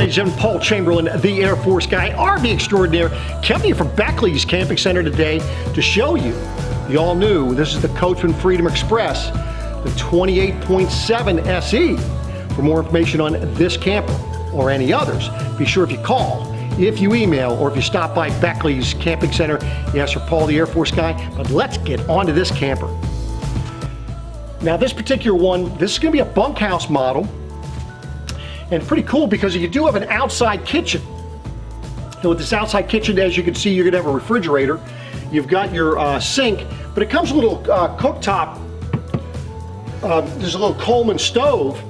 ladies and gentlemen, Paul Chamberlain, the Air Force guy, RV extraordinaire, coming here from Beckley's Camping Center today to show you the all-new, this is the Coachmen Freedom Express, the 28.7 SE. For more information on this camper or any others, be sure if you call, if you email, or if you stop by Beckley's Camping Center, you ask for Paul, the Air Force guy. But let's get onto this camper. Now this particular one, this is going to be a bunkhouse model. And pretty cool because you do have an outside kitchen. So with this outside kitchen, as you can see, you're going to have a refrigerator. You've got your sink, but it comes with a little cooktop. There's a little Coleman stove,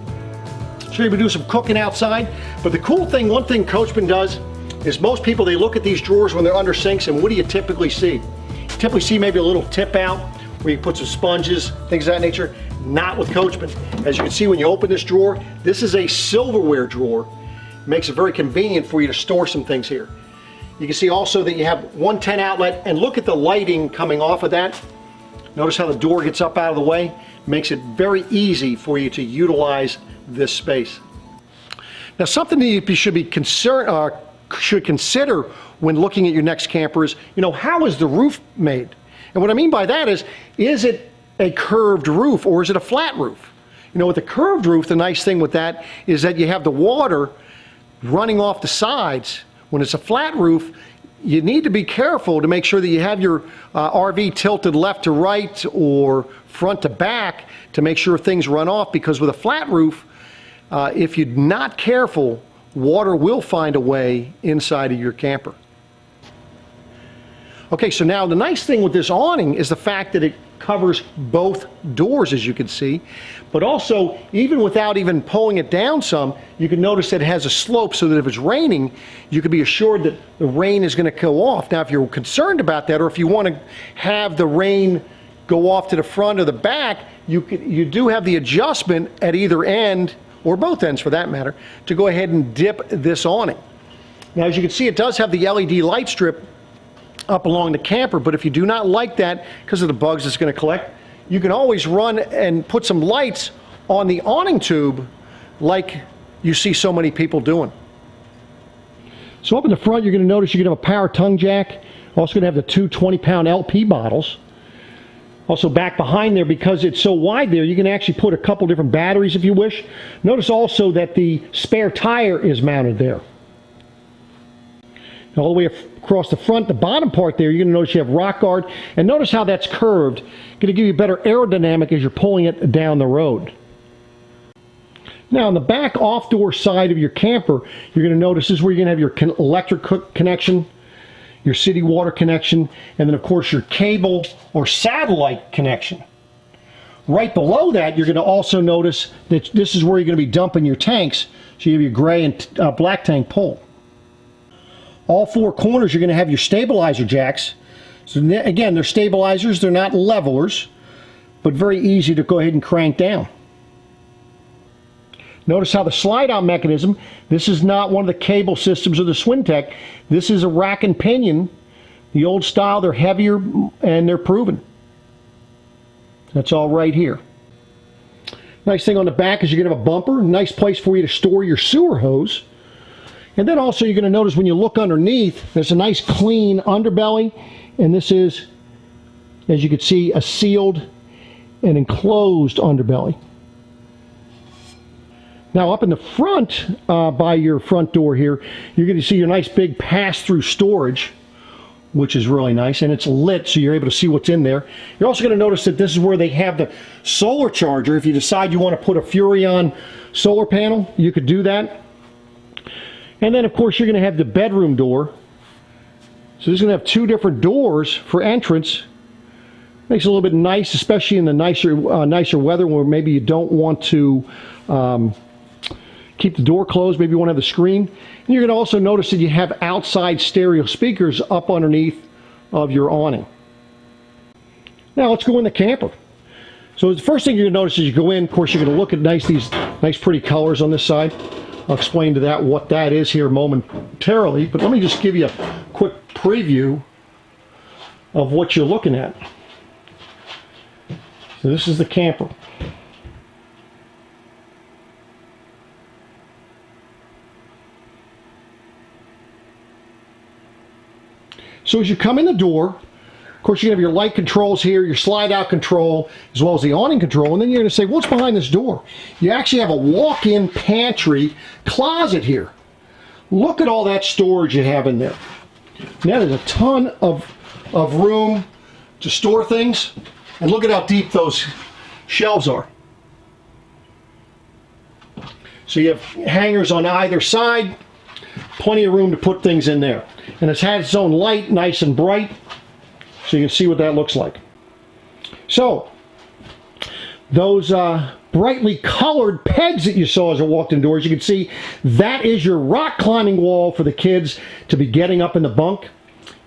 so you can do some cooking outside. But the cool thing, one thing Coachmen does, is most people, they look at these drawers when they're under sinks, and what do you typically see? You typically see maybe a little tip out where you put some sponges, things of that nature. Not with Coachmen. As you can see when you open this drawer, this is a silverware drawer. It makes it very convenient for you to store some things here. You can see also that you have 110 outlet, and look at the lighting coming off of that. Notice how the door gets up out of the way. Makes it very easy for you to utilize this space. Now something that you should consider when looking at your next camper is, how is the roof made? And what I mean by that is it a curved roof or is it a flat roof? With a curved roof, the nice thing with that is that you have the water running off the sides. When it's a flat roof, you need to be careful to make sure that you have your RV tilted left to right or front to back to make sure things run off, because with a flat roof, if you're not careful, water will find a way inside of your camper. Okay, so now the nice thing with this awning is the fact that it covers both doors, as you can see, but also even without even pulling it down some, you can notice that it has a slope so that if it's raining, you can be assured that the rain is going to go off. Now if you're concerned about that, or if you want to have the rain go off to the front or the back, you do have the adjustment at either end, or both ends for that matter, to go ahead and dip this awning. Now as you can see, it does have the LED light strip up along the camper, but if you do not like that because of the bugs it's going to collect, you can always run and put some lights on the awning tube like you see so many people doing. So up in the front, you're going to notice you're going to have a power tongue jack. Also going to have the two 20-pound LP bottles. Also back behind there, because it's so wide there, you can actually put a couple different batteries if you wish. Notice also that the spare tire is mounted there. All the way across the front, the bottom part there, you're going to notice you have rock guard, and notice how that's curved. Going to give you better aerodynamic as you're pulling it down the road. Now on the back off-door side of your camper, you're going to notice this is where you're going to have your electric connection, your city water connection, and then of course your cable or satellite connection. Right below that, you're going to also notice that this is where you're going to be dumping your tanks. So you have your gray and black tank pull. All four corners, you're going to have your stabilizer jacks. So again, they're stabilizers, they're not levelers, but very easy to go ahead and crank down. Notice how the slide out mechanism, this is not one of the cable systems of the Swintech. This is a rack and pinion. The old style, they're heavier and they're proven. That's all right here. Nice thing on the back is you're going to have a bumper, nice place for you to store your sewer hose. And then also you're going to notice when you look underneath, there's a nice clean underbelly, and this is, as you can see, a sealed and enclosed underbelly. Now up in the front, by your front door here, you're going to see your nice big pass-through storage, which is really nice, and it's lit so you're able to see what's in there. You're also going to notice that this is where they have the solar charger. If you decide you want to put a Furrion solar panel, you could do that. And then of course you're going to have the bedroom door. So this is going to have two different doors for entrance. Makes it a little bit nice, especially in the nicer weather where maybe you don't want to keep the door closed. Maybe you want to have the screen. And you're going to also notice that you have outside stereo speakers up underneath of your awning. Now let's go in the camper. So the first thing you're going to notice as you go in, of course, you're going to look at these nice pretty colors on this side. I'll explain to that what that is here momentarily, but let me just give you a quick preview of what you're looking at. So this is the camper. So as you come in the door, of course, you have your light controls here, your slide out control, as well as the awning control, and then you're going to say, what's behind this door? You actually have a walk-in pantry closet here. Look at all that storage you have in there. Now there's a ton of room to store things, and look at how deep those shelves are. So you have hangers on either side, plenty of room to put things in there. And it's had its own light, nice and bright, so you can see what that looks like. So, those brightly colored pegs that you saw as I walked indoors, you can see that is your rock climbing wall for the kids to be getting up in the bunk.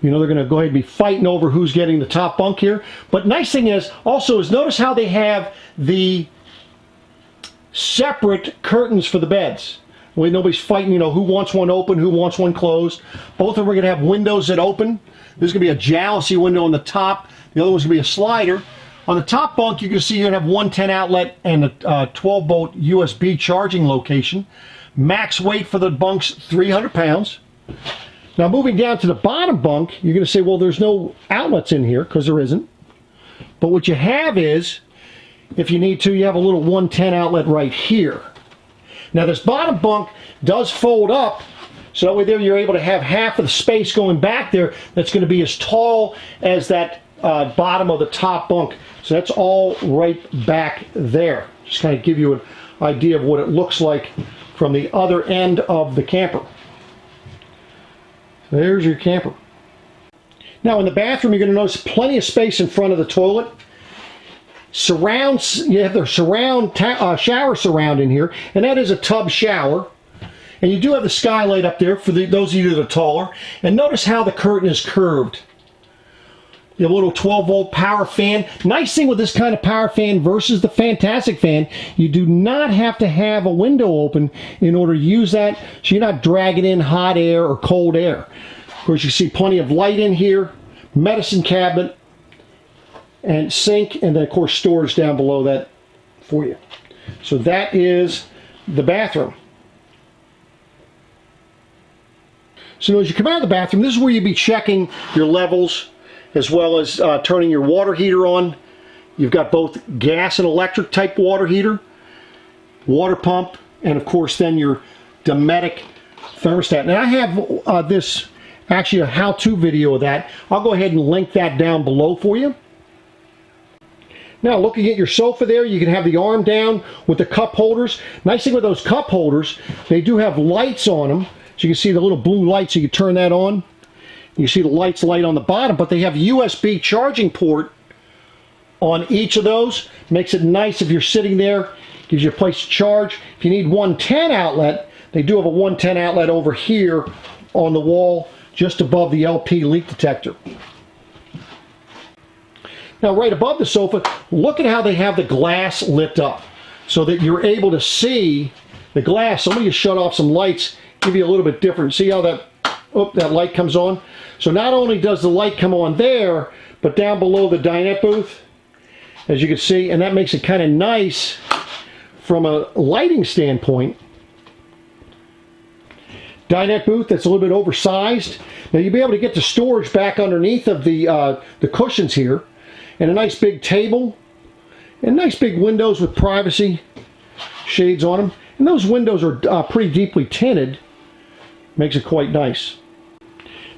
You know, they're going to go ahead and be fighting over who's getting the top bunk here. But nice thing is, also, is notice how they have the separate curtains for the beds. Well, nobody's fighting, you know, who wants one open, who wants one closed. Both of them are going to have windows that open. There's going to be a jalousie window on the top. The other one's going to be a slider. On the top bunk, you can see you're going to have one 10 outlet and a 12-volt USB charging location. Max weight for the bunks, 300 pounds. Now, moving down to the bottom bunk, you're going to say, well, there's no outlets in here, because there isn't. But what you have is, if you need to, you have a little 110 outlet right here. Now, this bottom bunk does fold up, so that way there you're able to have half of the space going back there that's going to be as tall as that bottom of the top bunk. So that's all right back there. Just kind of give you an idea of what it looks like from the other end of the camper. There's your camper. Now in the bathroom, you're going to notice plenty of space in front of the toilet. Surrounds, you have the shower surround in here, and that is a tub shower. And you do have the skylight up there for those of you that are taller. And notice how the curtain is curved. You have a little 12-volt power fan. Nice thing with this kind of power fan versus the Fantastic fan, you do not have to have a window open in order to use that, so you're not dragging in hot air or cold air. Of course, you see plenty of light in here, medicine cabinet, and sink, and then of course storage down below that for you. So that is the bathroom. So as you come out of the bathroom, this is where you'd be checking your levels, as well as turning your water heater on. You've got both gas and electric type water heater, water pump, and of course then your Dometic thermostat. Now I have this, actually a how-to video of that. I'll go ahead and link that down below for you. Now looking at your sofa there, you can have the arm down with the cup holders. Nice thing with those cup holders, they do have lights on them. So you can see the little blue light, so you can turn that on. You see the lights light on the bottom, but they have USB charging port on each of those. Makes it nice if you're sitting there. Gives you a place to charge. If you need 110 outlet, they do have a 110 outlet over here on the wall just above the LP leak detector. Now right above the sofa, look at how they have the glass lit up so that you're able to see the glass. Somebody has shut off some lights, give you a little bit different. See how that light comes on? So not only does the light come on there, but down below the dinette booth, as you can see, and that makes it kind of nice from a lighting standpoint. Dinette booth that's a little bit oversized. Now you'll be able to get the storage back underneath of the cushions here, and a nice big table, and nice big windows with privacy shades on them. And those windows are pretty deeply tinted. Makes it quite nice.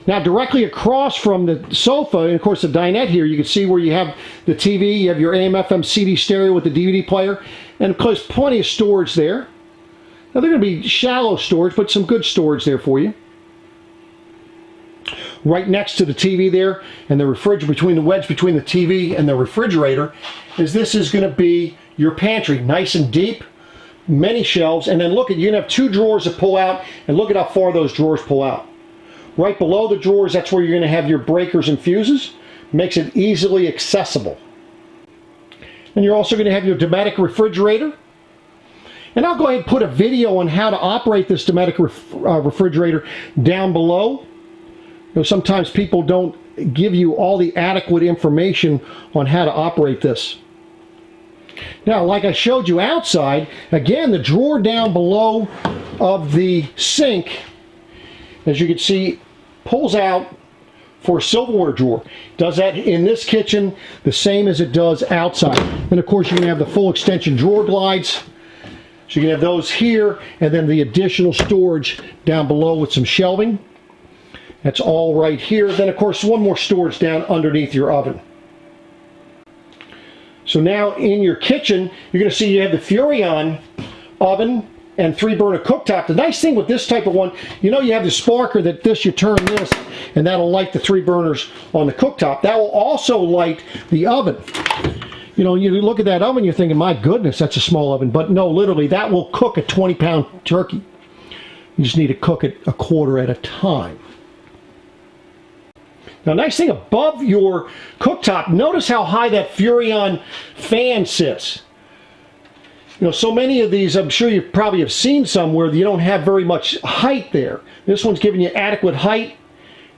Now directly across from the sofa, and of course the dinette here, you can see where you have the TV, you have your AM FM CD stereo with the DVD player, and of course plenty of storage there. Now they're going to be shallow storage, but some good storage there for you. Right next to the TV there, and the refrigerator, between the wedge between the TV and the refrigerator, this is going to be your pantry. Nice and deep, many shelves, and then look at, you're going to have 2 drawers that pull out, and look at how far those drawers pull out. Right below the drawers, that's where you're going to have your breakers and fuses. Makes it easily accessible. And you're also going to have your Dometic refrigerator. And I'll go ahead and put a video on how to operate this Dometic refrigerator down below. You know, sometimes people don't give you all the adequate information on how to operate this. Now, like I showed you outside, again, the drawer down below of the sink, as you can see, pulls out for a silverware drawer. Does that in this kitchen the same as it does outside. And of course, you're going to have the full extension drawer glides. So you can have those here, and then the additional storage down below with some shelving. That's all right here. Then of course, one more storage down underneath your oven. So now in your kitchen, you're going to see you have the Furrion oven and 3-burner cooktop. The nice thing with this type of one, you know, you have the sparker that you turn this, and that'll light the 3 burners on the cooktop. That will also light the oven. You know, you look at that oven, you're thinking, my goodness, that's a small oven. But no, literally, that will cook a 20-pound turkey. You just need to cook it a quarter at a time. Now, nice thing above your cooktop, notice how high that Furrion fan sits. You know, so many of these, I'm sure you probably have seen some where you don't have very much height there. This one's giving you adequate height,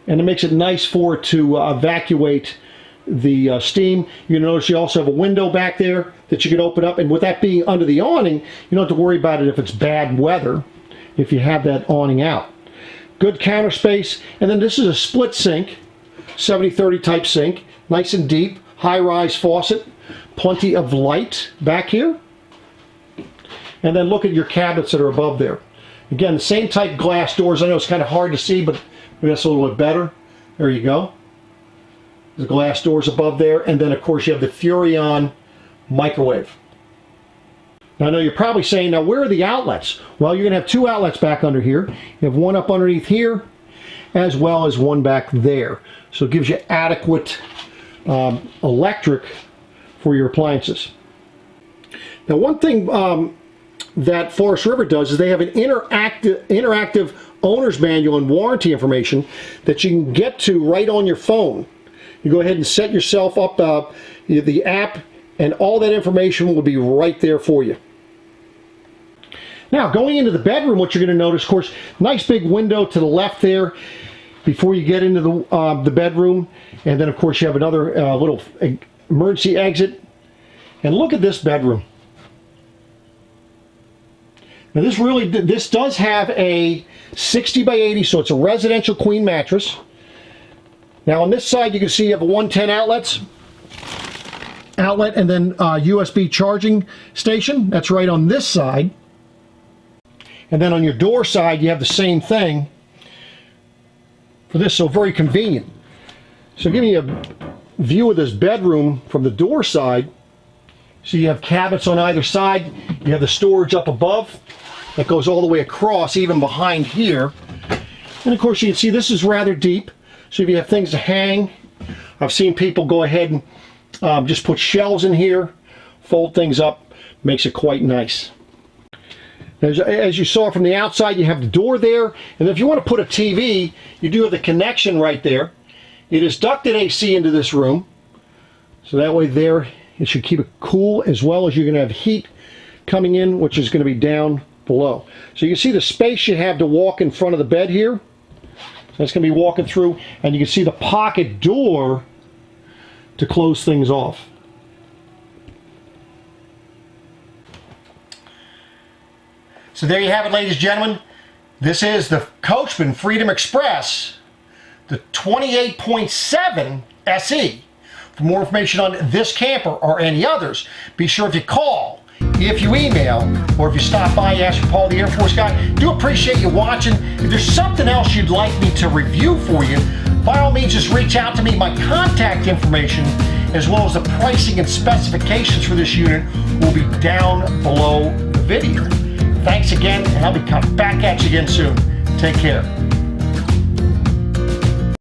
and it makes it nice for it to evacuate the steam. You notice you also have a window back there that you can open up, and with that being under the awning, you don't have to worry about it if it's bad weather, if you have that awning out. Good counter space, and then this is a split sink, 70-30 type sink, nice and deep, high-rise faucet, plenty of light back here. And then look at your cabinets that are above there. Again, the same type glass doors. I know it's kind of hard to see, but maybe that's a little bit better. There you go. The glass doors above there, and then of course you have the Furrion microwave. Now I know you're probably saying, now where are the outlets? Well, you're going to have 2 outlets back under here. You have one up underneath here, as well as one back there. So it gives you adequate electric for your appliances. Now one thing that Forest River does is they have an interactive owner's manual and warranty information that you can get to right on your phone. You go ahead and set yourself up the app, and all that information will be right there for you. Now, going into the bedroom, what you're going to notice, of course, nice big window to the left there before you get into the bedroom. And then, of course, you have another little emergency exit. And look at this bedroom. Now, this does have a 60 by 80, so it's a residential queen mattress. Now, on this side, you can see you have a 110 outlet, and then USB charging station. That's right on this side. And then on your door side, you have the same thing for this, so very convenient. So giving you a view of this bedroom from the door side. So you have cabinets on either side. You have the storage up above that goes all the way across, even behind here. And of course, you can see this is rather deep. So if you have things to hang, I've seen people go ahead and just put shelves in here, fold things up, makes it quite nice. As you saw from the outside, you have the door there, and if you want to put a TV, you do have the connection right there. It is ducted AC into this room, so that way there it should keep it cool, as well as you're going to have heat coming in, which is going to be down below. So you can see the space you have to walk in front of the bed here. So that's going to be walking through, and you can see the pocket door to close things off. So there you have it, ladies and gentlemen. This is the Coachmen Freedom Express, the 28.7 SE. For more information on this camper or any others, be sure if you call, if you email, or if you stop by, ask for Paul the Air Force guy. Do appreciate you watching. If there's something else you'd like me to review for you, by all means just reach out to me. My contact information, as well as the pricing and specifications for this unit, will be down below the video. Thanks again, and I'll be coming back at you again soon. Take care.